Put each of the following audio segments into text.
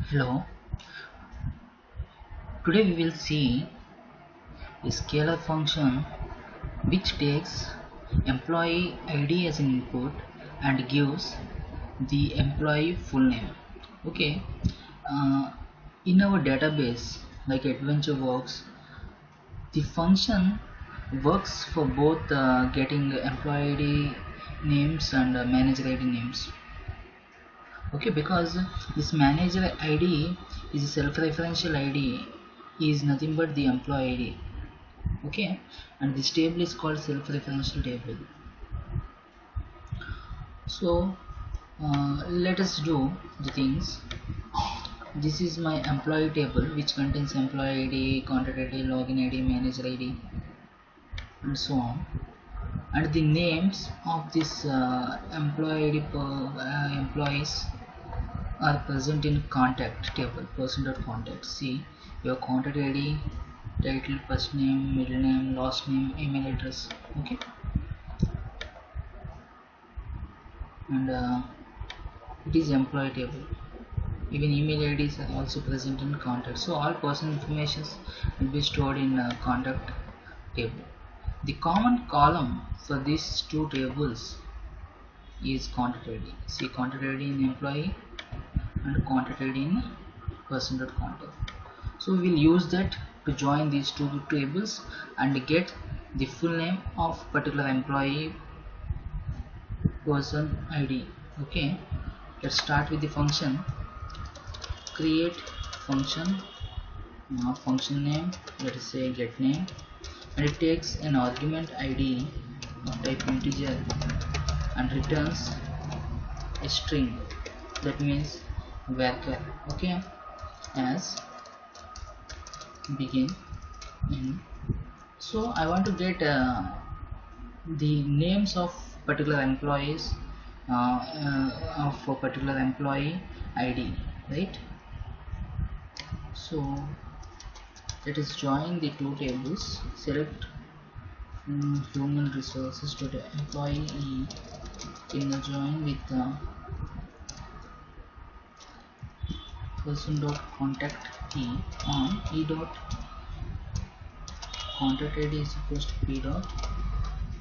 Hello, today we will see a scalar function which takes employee ID as an input and gives the employee full name. Okay, uh, in our database like AdventureWorks, the function works for both getting employee ID names and manager ID names. Okay, because this manager id is a self-referential id, is nothing but the employee id. Okay, and this table is called self-referential table. So let us do the things. This is my employee table which contains employee id, contact id, login id, manager id, and so on. And the names of this employee id employees are present in contact table, person.contact. See your contact id, title, first name, middle name, last name, email address. Okay, and it is employee table. Even email IDs are also present in contact. So all personal information will be stored in contact table. The common column for these two tables is contact ID. See contact ID in employee and contact ID in person.contact. So we will use that to join these two tables and get the full name of particular employee person ID. Okay, let's start with the function. Create function, function name, let us say get name, and it takes an argument id of type integer and returns a string, that means varchar. Okay, as begin in. So I want to get the names of particular employees of a particular employee id, right? So let us join the two tables. Select human resources to the employee e in a join with the person.contact e on e dot contact id is equals to p dot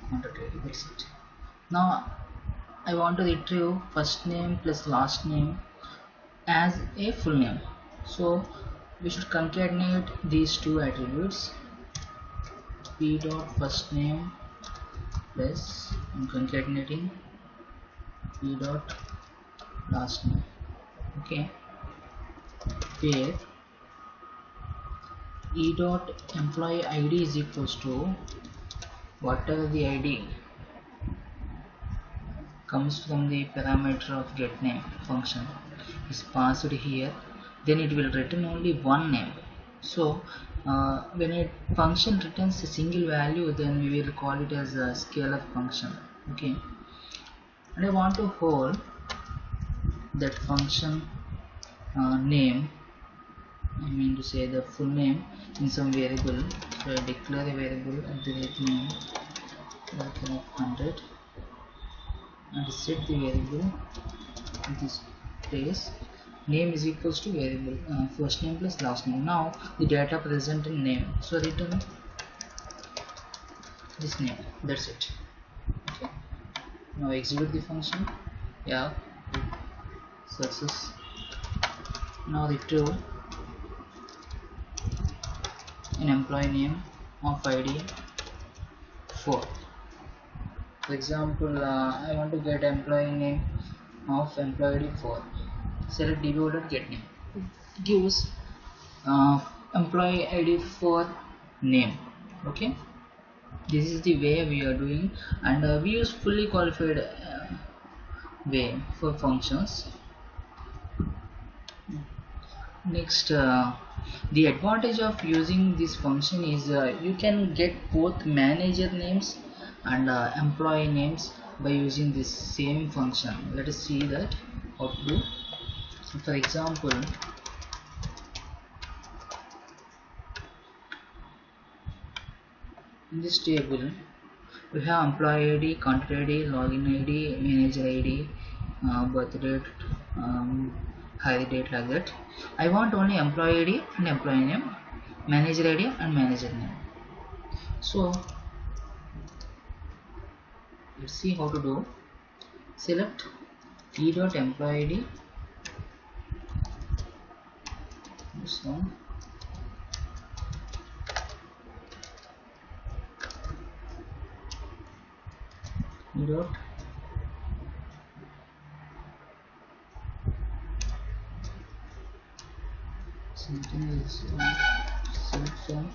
contact id. That's it. Now I want to retrieve first name plus last name as a full name. So we should concatenate these two attributes, p dot first name plus, I'm concatenating, p dot last name. Okay, where e dot employee id is equals to whatever the id comes from the parameter of getName function is passed here, then it will return only one name. So when a function returns a single value, then we will call it as a scalar function. Okay, and I want to hold that function name, I mean to say the full name, in some variable. So I declare a variable at the rate name of 100 and set the variable in this place. Name is equals to variable first name plus last name. Now the data present in name, so return this name. That's it. Okay, now execute the function. Yeah, success. Now retrieve an employee name of id 4. For example, I want to get employee name of employee id 4. Select db get name. It gives employee id 4 name. Okay, this is the way we are doing, and we use fully qualified way for functions. Next, the advantage of using this function is you can get both manager names and employee names by using this same function. Let us see that how to do. For example, in this table we have employee id, contact id, login id, manager id, birth date, hide date like that. I want only employee ID and employee name, manager ID and manager name. So let's see how to do. Select e.employee ID, this one, e dot something is select from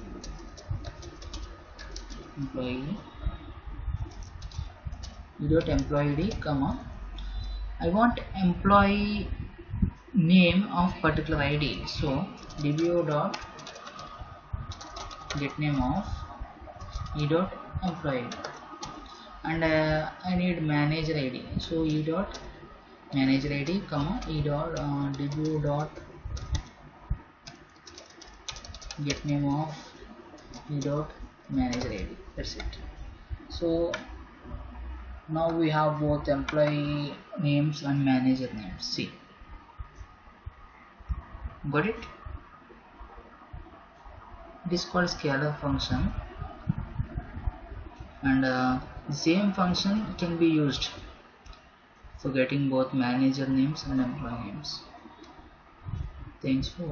employee e.employee ID, comma, I want employee name of particular ID. So dbo dot get name of e.employee ID, and I need manager ID. So e dot manager ID, comma, e dot dbo dot get name of e dot manager ID. That's it. So now we have both employee names and manager names. See, got it? It is called scalar function, and the same function can be used for getting both manager names and employee names. Thanks for